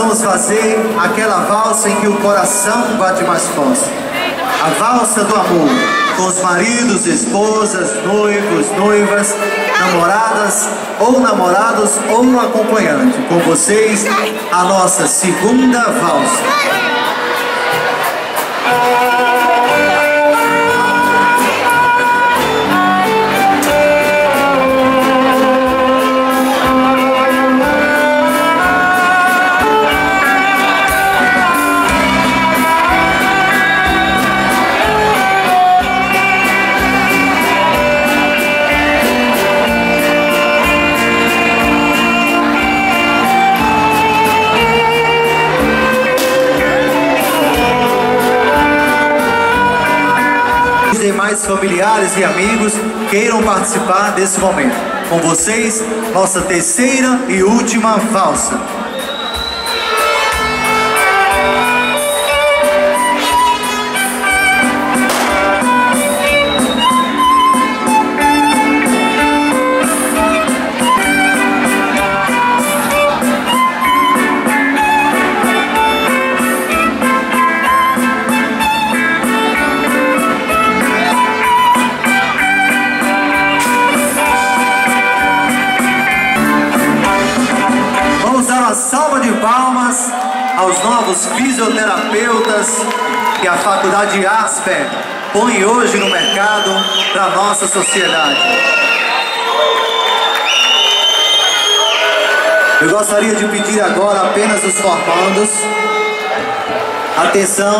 Vamos fazer aquela valsa em que o coração bate mais forte. A valsa do amor, com os maridos, esposas, noivos, noivas, namoradas ou namorados ou um acompanhante. Com vocês, a nossa segunda valsa. Os demais familiares e amigos queiram participar desse momento. Com vocês, nossa terceira e última valsa. Uma salva de palmas aos novos fisioterapeutas que a Faculdade Asper põe hoje no mercado para a nossa sociedade. Eu gostaria de pedir agora apenas os formandos. Atenção.